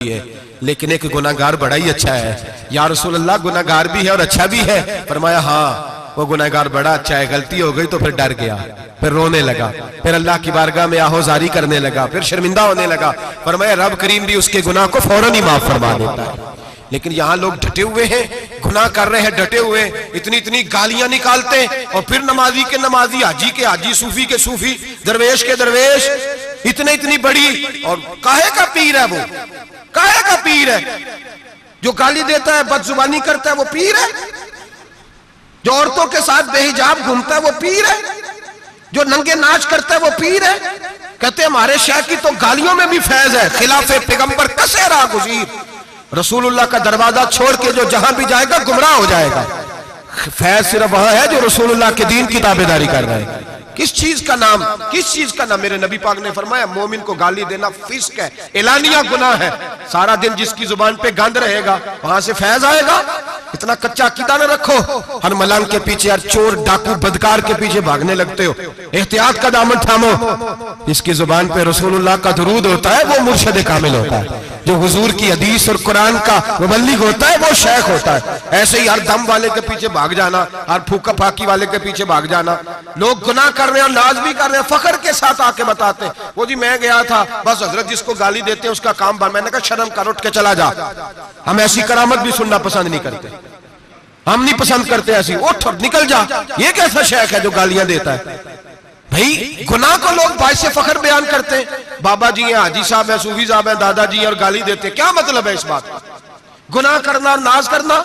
ہے، لیکن ایک گناہگار بڑا ہی اچھا ہے۔ یا رسول اللہ گناہگار بھی ہے اور اچھا بھی ہے؟ فرمایا ہاں وہ گناہگار بڑا اچھا ہے، غلطی ہو گئی تو پھر ڈر گیا، پھر رونے لگا، پھر اللہ کی بارگاہ میں آہوزاری کرنے لگا، پھر شرمندہ ہونے لگا۔ فرمایا رب کریم بھی اس کے گناہ کو فوراً ہی معاف فرما دیتا ہے۔ لیکن یہاں لوگ ڈٹے ہوئے ہیں، گناہ کر رہے ہیں، ڈٹے ہوئے، اتنی گالیاں نکالتے، اور پھر نمازی کے نمازی، حاجی کے حاجی، صوفی کے صوفی، درویش کے درویش، اتنی بڑی، اور کاہے کا پیر ہے وہ؟ کاہے کا پیر ہے؟ جو گالی دیتا ہے، بد زبانی کرتا ہے، وہ پیر ہے؟ جو عورتوں کے ساتھ بے حجاب گھومتا ہے وہ پیر ہے؟ جو ننگے ناچ کرتا ہے وہ پیر ہے؟ کہتے ہیں ہمارے شیخ کی تو گالیوں میں بھی فیض ہے، خلاف پیغمبر کسے راہ گزیر، رسول اللہ کا دروازہ چھوڑ کے جو جہاں بھی جائے گا گمراہ ہو جائے گا۔ فیض صرف وہاں ہے جو رسول اللہ کے دین کی تابعداری کر رہے ہیں۔ کس چیز کا نام، کس چیز کا نام؟ میرے نبی پاک نے فرمایا مومن کو گالی دینا فسق ہے، اعلانیہ گناہ ہے۔ سارا دن جس کی زبان پہ گند رہے گا وہاں سے فیض آئے گا؟ اتنا کچا عقیدہ نہ رکھو، ہر ملنگ کے پیچھے، ہر چور ڈاکو بدکار کے پیچھے بھاگنے لگتے ہو۔ احتیاط کا دامن تھامو۔ جس کی زبان پہ رسول اللہ کا درود ہوتا ہے وہ مرشد کامل ہوتا ہے، جو حضور کی حدیث اور قرآن کا مبلغ ہوتا ہے وہ شیخ ہوتا ہے۔ ایسے ہی ہر دم والے کے پیچھے بھاگ جانا، ہر پھوکا پھاکی والے کے پیچھے بھاگ جانا۔ لوگ گناہ کر رہے ہیں اور ناز بھی کر رہے ہیں، فخر کے ساتھ آ کے بتاتے ہیں وہ جی میں گیا تھا، بس حضرت جس کو گالی دیتے ہیں اس کا کام بن۔ میں نے کہا شرم کر، اٹھ کے چلا جا۔ ہم ایسی کرامت بھی سننا پسند نہیں کرتے، ہم نہیں پسند کرتے ایسی، اٹھ اور نکل جا۔ یہ کیسا شیخ ہے جو گالیاں دیتا ہے؟ بھئی گناہ کو لوگ باعث فخر بیان کرتے ہیں، بابا جی ہیں، حاجی صاحب ہیں، صوفی صاحب ہیں، دادا جی ہیں، اور گالی دیتے ہیں۔ کیا مطلب ہے اس بات کا؟ گناہ کرنا اور ناز کرنا؟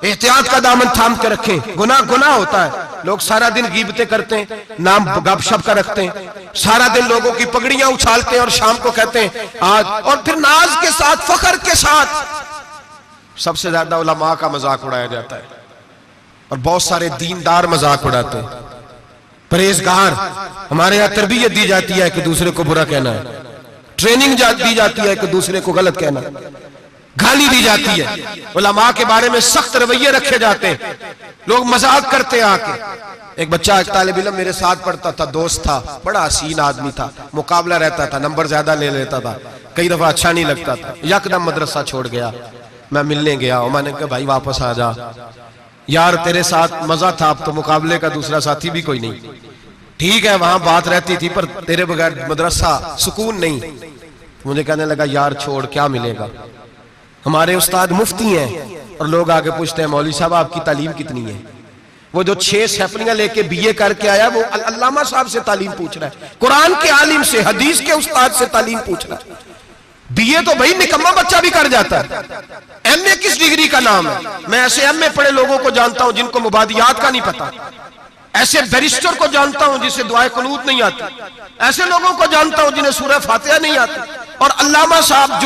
احتیاط کا دامن تھام کے رکھیں۔ گناہ ہوتا ہے، لوگ سارا دن غیبتیں کرتے ہیں، نام گپ شپ کا رکھتے ہیں، سارا دن لوگوں کی پگڑیاں اچھالتے ہیں اور شام کو کہتے ہیں آج، اور پھر ناز کے ساتھ، فخر کے ساتھ۔ سب سے زیادہ علماء کا مذاق اڑایا جاتا ہے، اور بہت سارے دیندار مذاق اڑاتے ہیں، پرہیزگار۔ ہمارے یہاں تربیت دی جاتی ہے کہ دوسرے کو برا کہنا ہے، ٹریننگ دی جاتی ہے کہ دوسرے کو غلط کہنا، گالی دی جاتی ہے، علماء کے بارے میں سخت رویے رکھے جاتے ہیں، لوگ مذاق کرتے ہیں آ کے۔ ایک بچہ، ایک طالب علم میرے ساتھ پڑھتا تھا، دوست تھا، بڑا حسین آدمی تھا، مقابلہ رہتا تھا، نمبر زیادہ لے لیتا تھا، کئی دفعہ اچھا نہیں لگتا تھا، یکدم مدرسہ چھوڑ گیا۔ میں ملنے گیا اور میں نے کہا بھائی واپس آ جا یار، تیرے ساتھ مزہ تھا، اب تو مقابلے کا دوسرا ساتھی بھی کوئی نہیں۔ ٹھیک ہے وہاں بات رہتی تھی پر تیرے بغیر مدرسہ سکون نہیں۔ مجھے کہنے لگا یار چھوڑ، کیا ملے گا؟ ہمارے استاد مفتی ہیں اور لوگ آگے پوچھتے ہیں مولوی صاحب آپ کی تعلیم کتنی ہے؟ وہ جو 6 سیفلیاں لے کے BA کر کے آیا وہ علامہ صاحب سے تعلیم پوچھ رہا ہے، قرآن کے عالم سے، حدیث کے استاد سے تعلیم پوچھ رہا ہے۔ BA تو بھائی نکمہ بچہ بھی کر جاتا ہے، MA کس ڈگری کا نام ہے؟ میں ایسے MA پڑھے لوگوں کو جانتا ہوں جن کو مبادیات کا نہیں پتا، ایسے بیرسٹر کو جانتا ہوں جسے دعائے قنوت نہیں آتی، ایسے لوگوں کو جانتا ہوں جنہیں سورہ فاتحہ نہیں آتی۔ اور علامہ صاحب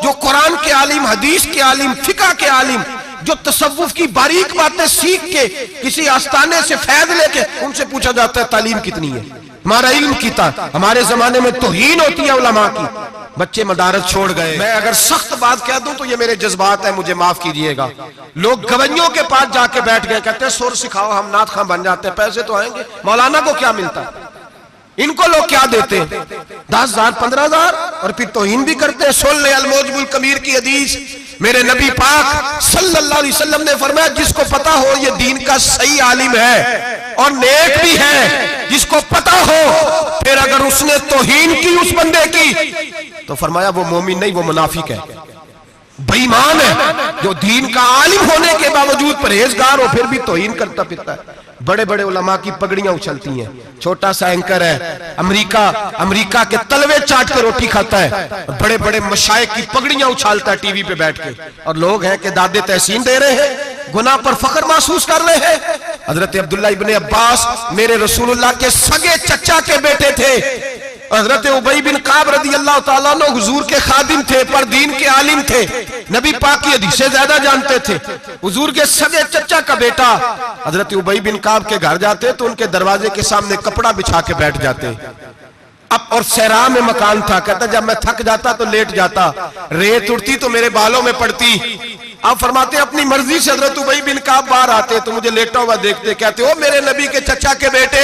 جو قرآن کے عالم، حدیث کے عالم، فقہ کے عالم، جو تصوف کی باریک باتیں سیکھ کے کسی آستانے سے فیض لے کے، ان سے پوچھا جاتا ہے تعلیم کتنی ہے؟ ہمارا علم کیتا۔ ہمارے زمانے میں توہین ہوتی ہے علماء کی، بچے مدارس چھوڑ گئے۔ میں اگر سخت بات کہہ دوں تو یہ میرے جذبات ہیں، مجھے معاف کیجئے گا۔ لوگ گویوں کے پاس جا کے بیٹھ گئے، کہتے ہیں سر سکھاؤ، ہم نعت خواں بن جاتے ہیں، پیسے تو آئیں گے۔ مولانا کو کیا ملتا ہے؟ ان کو لوگ کیا دیتے ہیں؟ 10,000 15,000، اور پھر توہین بھی کرتے ہیں۔ سن لے الموجب الکبیر کی حدیث، میرے نبی پاک صلی اللہ علیہ وسلم نے فرمایا جس کو پتا ہو یہ دین کا صحیح عالم ہے اور نیک بھی ہے، جس کو پتا ہو، پھر اگر اس نے توہین کی اس بندے کی تو فرمایا وہ مومن نہیں، وہ منافق ہے، بے ایمان ہے۔ جو دین کا عالم ہونے کے باوجود پرہیزگار ہو پھر بھی توہین کرتا پھرتا ہے۔ بڑے بڑے علماء کی پگڑیاں اچھلتی ہیں، چھوٹا سا اینکر ہے امریکہ کے تلوے چاٹ کے روٹی کھاتا ہے، بڑے بڑے مشائخ کی پگڑیاں اچھالتا ہے ٹی وی پہ بیٹھ کے، اور لوگ ہیں کہ دادے تحسین دے رہے ہیں، گناہ پر فخر محسوس کر رہے ہیں۔ حضرت عبداللہ ابن عباس میرے رسول اللہ کے سگے چچا کے بیٹے تھے، حضرت ابی بن کعب رضی اللہ تعالیٰ عنہ حضور کے خادم تھے، پر دین کے عالم تھے، نبی پاک کی حدیثیں زیادہ جانتے تھے۔ حضور کے سگے چچا کا بیٹا حضرت ابی بن کعب کے گھر جاتے تو ان کے دروازے کے سامنے کپڑا بچھا کے بیٹھ جاتے۔ اب اور صحرا میں مکان تھا، کہتا جب میں تھک جاتا تو لیٹ جاتا، ریت اڑتی تو میرے بالوں میں پڑتی۔ آپ فرماتے ہیں اپنی مرضی سے حضرت ابی بن کعب باہر آتے تو مجھے لیٹا ہوا دیکھتے، کہتے او میرے نبی کے چچا کے بیٹے،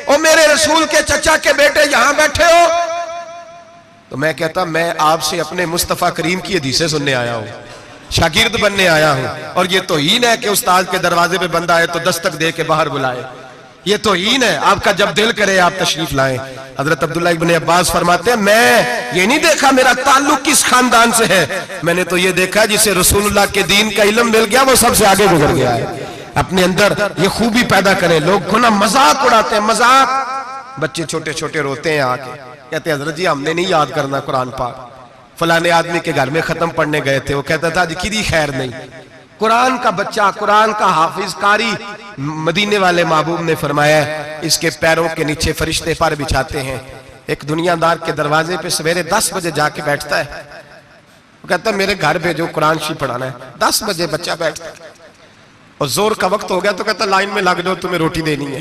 او میرے رسول کے چچا کے بیٹے یہاں بیٹھے ہو؟ تو میں کہتا میں آپ سے اپنے مصطفیٰ کریم کی حدیثیں سننے آیا ہوں، شاگرد بننے آیا ہوں، اور یہ توہین ہے کہ استاد کے دروازے پہ بندہ آئے تو دستک دے کے باہر بلائے، یہ توہین ہے۔ آپ کا جب دل کرے آپ تشریف لائیں۔ حضرت عبداللہ ابن عباس فرماتے ہیں میں یہ نہیں دیکھا میرا تعلق کس خاندان سے ہے، میں نے تو یہ دیکھا جسے رسول اللہ کے دین کا علم مل گیا وہ سب سے آگے گزر گیا ہے۔ اپنے اندر یہ خوبی پیدا کریں۔ لوگ گناہ مذاق اڑاتے ہیں، مذاق، بچے چھوٹے چھوٹے روتے ہیں آ کے، کہتے ہیں حضرت جی ہم نے نہیں یاد کرنا قرآن پاک، فلانے آدمی کے گھر میں ختم پڑھنے گئے تھے، وہ کہتا تھا جی کدی خیر نہیں۔ قرآن کا بچہ، قرآن کا حافظ قاری، مدینے والے محبوب نے فرمایا ہے اس کے پیروں کے نیچے فرشتے پر بچھاتے ہیں۔ ایک دنیا دار کے دروازے پہ سویرے 10 بجے جا کے بیٹھتا ہے، وہ کہتا ہے میرے گھر بھیجو قرآن شریف پڑھانا ہے۔ 10 بجے بچہ بیٹھتا ہے اور زور کا وقت ہو گیا تو کہتا ہے لائن میں لگ جاؤ تمہیں روٹی دینی ہے،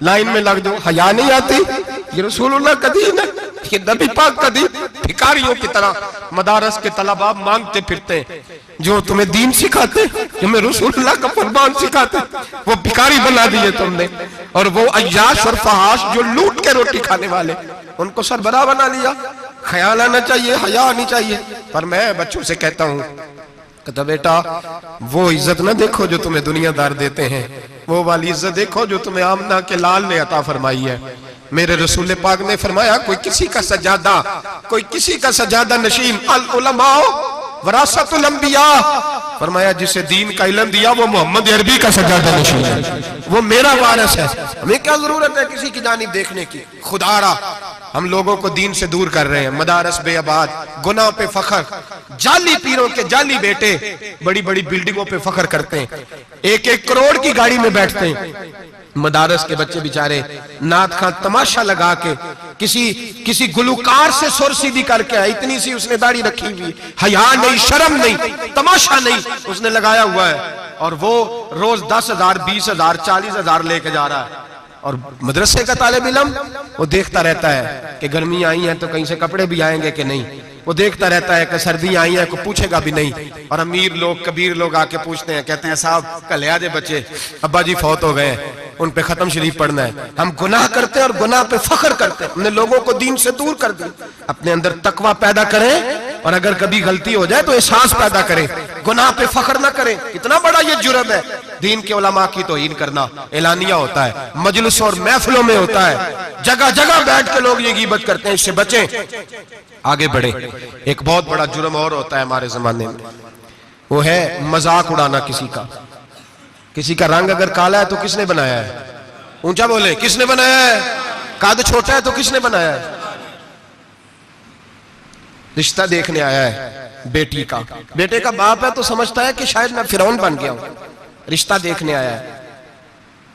لائن میں لگ جاؤ۔ حیا نہیں آتی؟ یہ رسول اللہ کا دین ہے، یہ نبی پاک کا دین۔ بھکاریوں کی طرح مدارس کے طلباء مانگتے پھرتے ہیں، جو تمہیں دین سکھاتے، تمہیں رسول اللہ کا فرمان سکھاتے، وہ بھکاری بنا دیے تم نے، اور وہ عیاش اور فحاش جو لوٹ کے روٹی کھانے والے ان کو سربراہ بنا لیا۔ خیال آنا چاہیے، حیا آنی چاہیے۔ پر میں بچوں سے کہتا ہوں کہتا بیٹا وہ عزت نہ دیکھو جو تمہیں دنیا دار دیتے ہیں، وہ والی عزت دیکھو جو تمہیں آمنہ کے لال نے عطا فرمائی ہے۔ میرے رسول پاک نے فرمایا کوئی کسی کا سجادہ، کوئی کسی کا سجادہ نشین، العلماء وراثت الانبیاء، فرمایا جسے دین کا علم دیا وہ محمد عربی کا سجادہ نشین ہے، وہ میرا وارث ہے۔ ہمیں کیا ضرورت ہے کسی کی جانب دیکھنے کی؟ خدا را ہم لوگوں کو دین سے دور کر رہے ہیں، مدارس بے آباد، گناہ پہ فخر، جعلی پیروں کے جعلی بیٹے بڑی بڑی بلڈنگوں پہ فخر کرتے ہیں، 1-1 کروڑ کی گاڑی میں بیٹھتے ہیں۔ مدارس کے بچے بیچارے نعت خواں تماشا لگا کے کسی گلوکار سے سر سیدھی کر کے آئے، اتنی سی اس نے داڑھی رکھی ہوئی، حیا نہیں، شرم نہیں، تماشا نہیں، اس نے لگایا ہوا ہے، اور وہ روز 10,000 20,000 40,000 لے کے جا رہا ہے۔ اور مدرسے کا طالب علم وہ دیکھتا رہتا ہے کہ گرمی آئی ہیں تو کہیں سے کپڑے بھی آئیں گے کہ نہیں، وہ دیکھتا رہتا ہے کہ سردی آئی ہیں، کوئی پوچھے گا بھی نہیں۔ اور امیر لوگ کبیر لوگ آ کے پوچھتے ہیں، کہتے ہیں صاحب کل آجے بچے ابا جی فوت ہو گئے ہیں، ان پہ ختم شریف پڑھنا ہے۔ ہم گناہ کرتے ہیں اور گناہ پہ فخر کرتے ہیں، ہم نے لوگوں کو دین سے دور کر دیا۔ اپنے اندر تقوی پیدا کریں، اور اگر کبھی غلطی ہو جائے تو احساس پیدا کریں، گناہ پہ فخر نہ کریں۔ کتنا بڑا یہ جرم ہے دین کے علماء کی توہین کرنا، اعلانیہ ہوتا ہے، مجلس اور محفلوں میں ہوتا ہے، جگہ جگہ بیٹھ کے لوگ یہ غیبت کرتے ہیں، اس سے بچیں، آگے بڑھیں۔ ایک بہت بڑا جرم اور ہوتا ہے ہمارے زمانے میں، وہ ہے مذاق اڑانا کسی کا۔ کسی کا رنگ اگر کالا ہے تو کس نے بنایا ہے؟ اونچا بولے، کس نے بنایا ہے؟ قد چھوٹا ہے تو کس نے بنایا ہے؟ رشتہ دیکھنے آیا ہے بیٹی کا، بیٹے کا باپ ہے تو سمجھتا ہے کہ شاید میں فرعون بن گیا ہوں، رشتہ دیکھنے آیا ہے،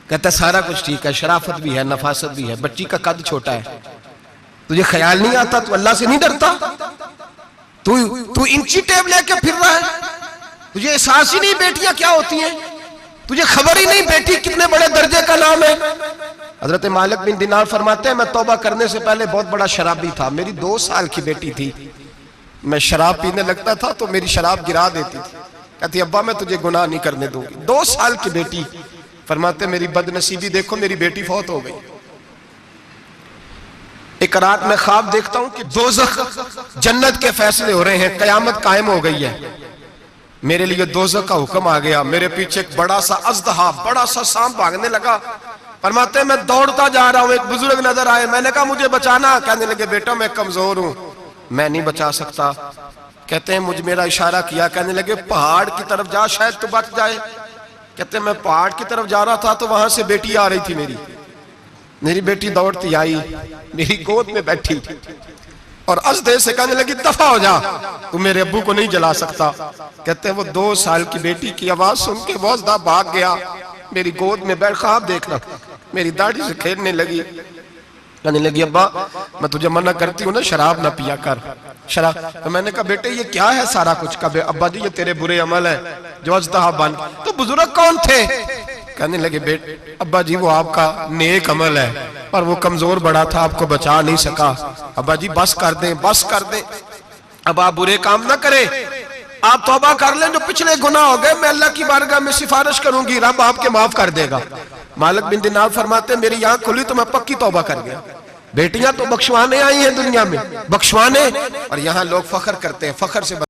کہتا ہے سارا کچھ ٹھیک ہے، شرافت بھی ہے، نفاست بھی ہے، بچی کا قد چھوٹا ہے، تجھے خیال نہیں آتا؟ تو اللہ سے نہیں ڈرتا؟ تو انچی ٹیپ لے کے پھر رہا ہے، تجھے احساس ہی نہیں بیٹیاں کیا ہوتی ہیں، تجھے خبر ہی نہیں بیٹی کتنے بڑے درجے کا نام ہے۔ حضرت مالک بن دینار فرماتے ہیں میں توبہ کرنے سے پہلے بہت بڑا شرابی تھا، میری 2 سال کی بیٹی تھی، میں شراب پینے لگتا تھا تو میری شراب گرا دیتی تھی، کہتی ابا میں تجھے گناہ نہیں کرنے دوں گی۔ 2 سال کی بیٹی، فرماتے میری بد نصیبی دیکھو میری بیٹی فوت ہو گئی۔ ایک رات میں خواب دیکھتا ہوں کہ دوزخ جنت کے فیصلے ہو رہے ہیں، قیامت قائم ہو گئی ہے، میرے لیے دوزخ کا حکم آ گیا، میرے پیچھے ایک بڑا سا اژدہا، بڑا سا سانپ بھاگنے لگا، فرماتے ہیں میں دوڑتا جا رہا ہوں، ایک بزرگ نظر آئے، میں نے کہا مجھے بچانا، کہنے لگے بیٹا میں کمزور ہوں، میں نہیں بچا سکتا، کہتے ہیں مجھ میرا اشارہ کیا، کہنے لگے پہاڑ کی طرف جا شاید تو بچ جائے، کہتے ہیں میں پہاڑ کی طرف جا رہا تھا تو وہاں سے بیٹی آ رہی تھی، میری بیٹی دوڑتی آئی، میری گود میں بیٹھی اور ازدے سے کہنے لگی دفع ہو جا، تو میرے ابو کو نہیں جلا سکتا، کہتے ہیں وہ 2 سال کی بیٹی کی آواز سن کے وہ ازدہ بھاگ گیا، میری گود میں بیٹھ خواب دیکھنا، میری داڑھی سے کھیلنے لگی، کہنے لگی ابا میں تجھے منع کرتی ہوں نا شراب نہ پیا کر، شراب، تو میں نے کہا بیٹے یہ کیا ہے سارا کچھ، کہا ابا جی یہ تیرے برے عمل ہے جو ازدہا بن، تو بزرگ کون تھے؟ کہنے لگے بیٹے ابا جی وہ آپ کا نیک عمل ہے پر وہ کمزور بڑا تھا آپ کو بچا نہیں سکا، ابا جی بس کر دیں بس کر دیں، اب آپ برے کام نہ کریں، آپ توبہ کر لیں، جو پچھلے گناہ ہو گئے میں اللہ کی بارگاہ میں سفارش کروں گی، رب آپ کے معاف کر دے گا۔ مالک بن دینار فرماتے ہیں میری آنکھ کھلی تو میں پکی توبہ کر گیا، بیٹیاں تو بخشوانے آئی ہیں دنیا میں، بخشوانے، اور یہاں لوگ فخر کرتے ہیں، فخر سے